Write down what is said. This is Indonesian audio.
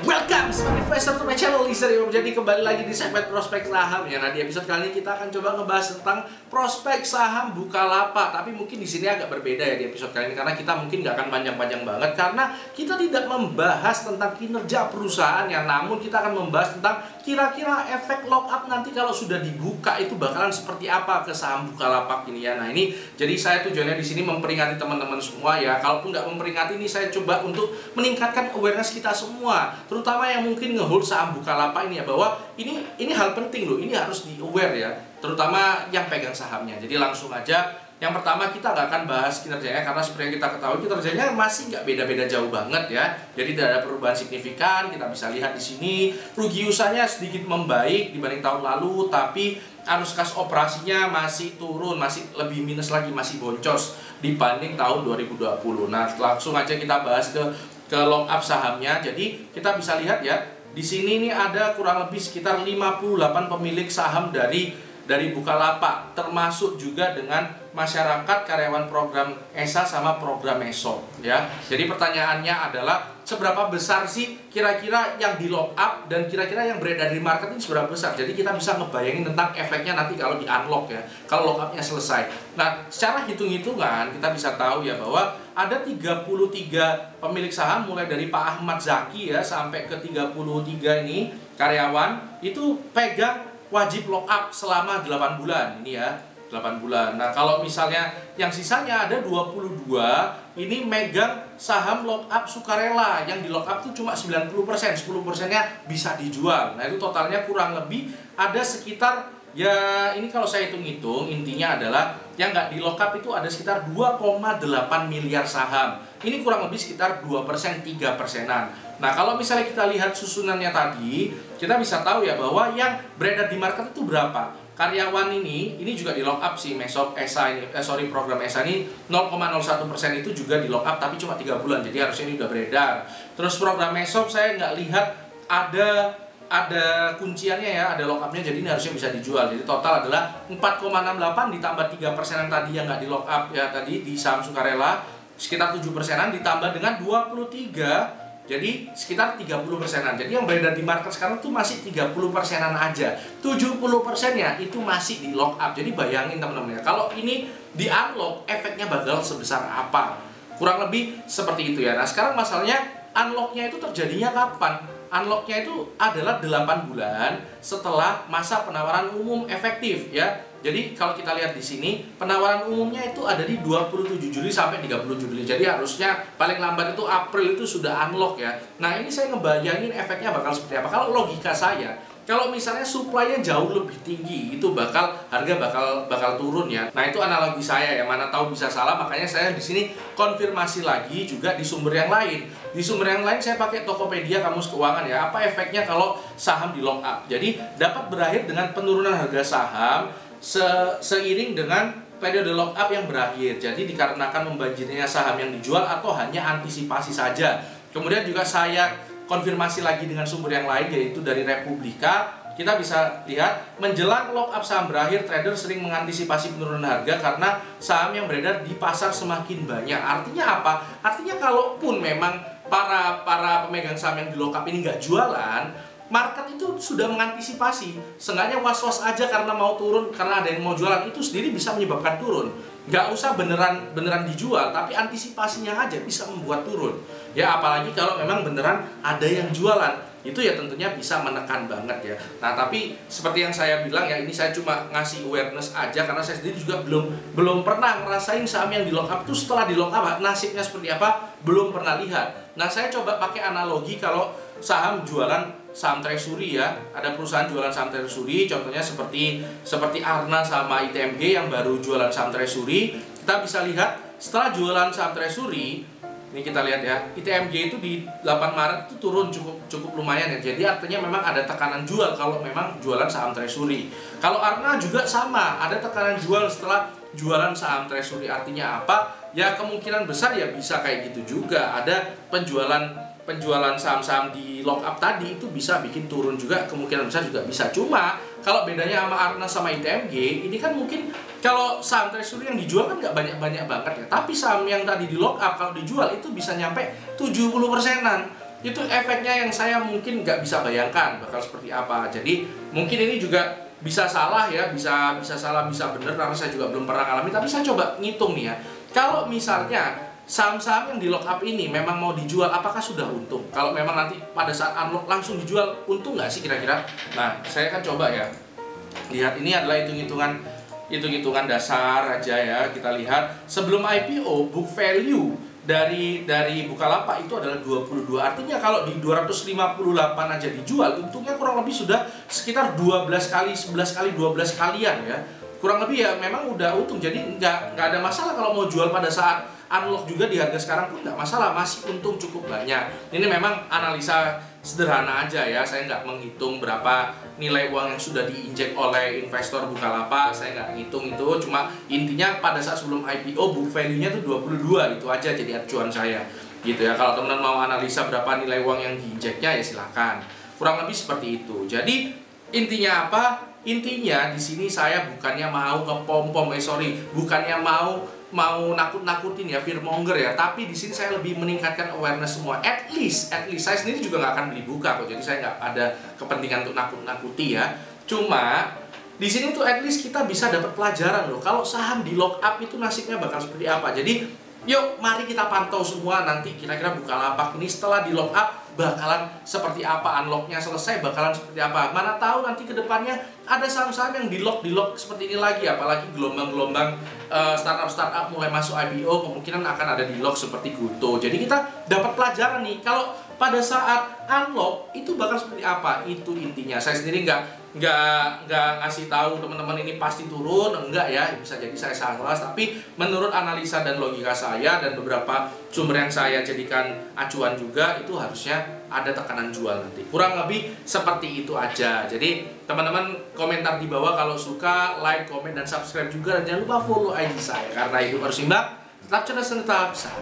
Welcome sebagai investor to my channel, Lisa. Jadi kembali lagi di segmen prospek saham ya. Nah, di episode kali ini kita akan coba ngebahas tentang prospek saham Bukalapak. Tapi mungkin di sini agak berbeda ya di episode kali ini, karena kita mungkin nggak akan panjang-panjang banget, karena kita tidak membahas tentang kinerja perusahaan ya. Namun kita akan membahas tentang kira-kira efek lockup nanti kalau sudah dibuka itu bakalan seperti apa ke saham Bukalapak ini ya. Nah, ini jadi saya tujuannya di sini memperingati teman-teman semua ya. Kalaupun nggak memperingati, ini saya coba untuk meningkatkan awareness kita semua, terutama yang mungkin ngehold saham Bukalapak ini ya, bahwa ini hal penting loh, ini harus di aware ya, terutama yang pegang sahamnya. Jadi langsung aja, yang pertama kita nggak akan bahas kinerjanya, karena seperti yang kita ketahui kinerjanya masih nggak beda-beda jauh banget ya. Jadi tidak ada perubahan signifikan. Kita bisa lihat di sini rugi usahanya sedikit membaik dibanding tahun lalu, tapi arus kas operasinya masih turun, masih lebih minus lagi, masih boncos dibanding tahun 2020. Nah, langsung aja kita bahas ke lockup sahamnya. Jadi kita bisa lihat ya, di sini nih ada kurang lebih sekitar 58 pemilik saham dari Bukalapak, termasuk juga dengan masyarakat, karyawan program ESA sama program ESOP ya. Jadi pertanyaannya adalah seberapa besar sih kira-kira yang di lock up, dan kira-kira yang beredar di market ini seberapa besar. Jadi kita bisa ngebayangin tentang efeknya nanti kalau di unlock ya, kalau lock upnya selesai. Nah, secara hitung-hitungan kita bisa tahu ya bahwa ada 33 pemilik saham, mulai dari Pak Ahmad Zaki ya sampai ke 33 ini karyawan, itu pegang wajib lock up selama 8 bulan ini ya, 8 bulan. Nah, kalau misalnya yang sisanya ada 22 ini megang saham lock up sukarela, yang di lock up itu cuma 90%, 10%-nya bisa dijual. Nah, itu totalnya kurang lebih ada sekitar, ya ini kalau saya hitung-hitung, intinya adalah yang nggak di lock up itu ada sekitar 2,8 miliar saham. Ini kurang lebih sekitar 2%, 3%-an. Nah, kalau misalnya kita lihat susunannya tadi, kita bisa tahu ya bahwa yang beredar di market itu berapa. Karyawan ini juga di lock up sih, ESOP ESA ini, program ESA ini 0,01% itu juga di lock up, tapi cuma 3 bulan, jadi harusnya ini udah beredar. Terus program ESOP saya nggak lihat ada kunciannya ya, ada lock upnya, jadi ini harusnya bisa dijual. Jadi total adalah 4,68 ditambah 3%-an tadi yang nggak di lock up ya, tadi di saham sukarela sekitar 7%-an, ditambah dengan 23, jadi sekitar 30%-an. Jadi yang beredar di market sekarang tuh masih 30%-an aja. 70%-nya itu masih di lock up. Jadi bayangin teman-teman ya, kalau ini di unlock efeknya bakal sebesar apa. Kurang lebih seperti itu ya. Nah, sekarang masalahnya unlocknya itu terjadinya kapan? Unlocknya itu adalah 8 bulan setelah masa penawaran umum efektif ya. Jadi kalau kita lihat di sini, penawaran umumnya itu ada di 27 Juli sampai 30 Juli. Jadi harusnya paling lambat itu April itu sudah unlock ya. Nah, ini saya ngebayangin efeknya bakal seperti apa. Kalau logika saya, kalau misalnya supply-nya jauh lebih tinggi, itu harga bakal turun ya. Nah, itu analogi saya ya, mana tahu bisa salah, makanya saya di sini konfirmasi lagi juga di sumber yang lain. Di sumber yang lain saya pakai Tokopedia Kamus Keuangan ya. Apa efeknya kalau saham di lock up? Jadi dapat berakhir dengan penurunan harga saham seiring dengan periode lock up yang berakhir. Jadi dikarenakan membanjirnya saham yang dijual atau hanya antisipasi saja. Kemudian juga saya konfirmasi lagi dengan sumber yang lain, yaitu dari Republika. Kita bisa lihat menjelang lock up saham berakhir, trader sering mengantisipasi penurunan harga karena saham yang beredar di pasar semakin banyak. Artinya apa? Artinya kalaupun memang para pemegang saham yang di lock up ini nggak jualan, market itu sudah mengantisipasi, seenggaknya was-was aja karena mau turun, karena ada yang mau jualan, itu sendiri bisa menyebabkan turun. Nggak usah beneran dijual, tapi antisipasinya aja bisa membuat turun. Ya, apalagi kalau memang beneran ada yang jualan, itu ya tentunya bisa menekan banget ya. Nah, tapi seperti yang saya bilang ya, ini saya cuma ngasih awareness aja, karena saya sendiri juga belum pernah ngerasain saham yang di lock up itu setelah di lock up nasibnya seperti apa, belum pernah lihat. Nah, saya coba pakai analogi kalau saham jualan saham treasury ya, ada perusahaan jualan saham treasury, contohnya seperti Arna sama ITMG yang baru jualan saham treasury. Kita bisa lihat setelah jualan saham treasury, ini kita lihat ya, ITMG itu di 8 Maret itu turun cukup lumayan ya. Jadi artinya memang ada tekanan jual kalau memang jualan saham treasury. Kalau Arna juga sama, ada tekanan jual setelah jualan saham treasury. Artinya apa? Ya kemungkinan besar ya bisa kayak gitu juga. Ada penjualan saham-saham di lock up tadi itu bisa bikin turun juga, kemungkinan besar juga bisa. Cuma kalau bedanya sama Arna sama ITMG, ini kan mungkin kalau saham treasury yang dijual kan nggak banyak-banyak banget ya, tapi saham yang tadi di lock up kalau dijual itu bisa nyampe 70%-an. Itu efeknya yang saya mungkin nggak bisa bayangkan bakal seperti apa. Jadi mungkin ini juga bisa salah ya, bisa salah, bisa benar, karena saya juga belum pernah ngalami. Tapi saya coba ngitung nih ya, kalau misalnya saham-saham yang di lock up ini memang mau dijual, apakah sudah untung? Kalau memang nanti pada saat unlock langsung dijual, untung nggak sih kira-kira? Nah, saya akan coba ya. Lihat, ini adalah hitung-hitungan dasar aja ya. Kita lihat sebelum IPO book value dari Bukalapak itu adalah 22. Artinya kalau di 258 aja dijual, untungnya kurang lebih sudah sekitar 12 kali, 11 kali, 12 kalian ya. Kurang lebih ya memang udah untung. Jadi nggak ada masalah kalau mau jual pada saat unlock juga di harga sekarang pun nggak masalah, masih untung cukup banyak. Ini memang analisa sederhana aja ya, saya nggak menghitung berapa nilai uang yang sudah diinjek oleh investor Bukalapak, saya nggak ngitung itu, cuma intinya pada saat sebelum IPO book value-nya tuh 22, itu aja jadi acuan saya gitu ya. Kalau teman-teman mau analisa berapa nilai uang yang diinjeknya ya silakan, kurang lebih seperti itu. Jadi intinya apa? Intinya di sini saya bukannya mau ngepom-pom, bukannya mau nakut-nakutin ya, fearmonger ya, tapi di sini saya lebih meningkatkan awareness semua. At least saya sendiri juga nggak akan beli buka kok, jadi saya nggak ada kepentingan untuk nakut-nakuti ya. Cuma di sini tuh at least kita bisa dapat pelajaran loh, kalau saham di lock up itu nasibnya bakal seperti apa. Jadi yuk mari kita pantau semua nanti kira-kira Bukalapak ini setelah di lock up bakalan seperti apa, unlocknya selesai bakalan seperti apa. Mana tahu nanti kedepannya ada saham-saham yang di lock seperti ini lagi, apalagi gelombang-gelombang startup mulai masuk IPO, kemungkinan akan ada di lock seperti Goto. Jadi kita dapat pelajaran nih, kalau pada saat unlock itu bakal seperti apa, itu intinya. Saya sendiri nggak ngasih tahu teman-teman ini pasti turun, enggak ya, bisa jadi saya salah, tapi menurut analisa dan logika saya dan beberapa sumber yang saya jadikan acuan juga, itu harusnya ada tekanan jual nanti. Kurang lebih seperti itu aja. Jadi teman-teman komentar di bawah kalau suka, like, komen, dan subscribe juga, dan jangan lupa follow IG saya, karena hidup harus imbang, tetap cerdas dan tetap sehat.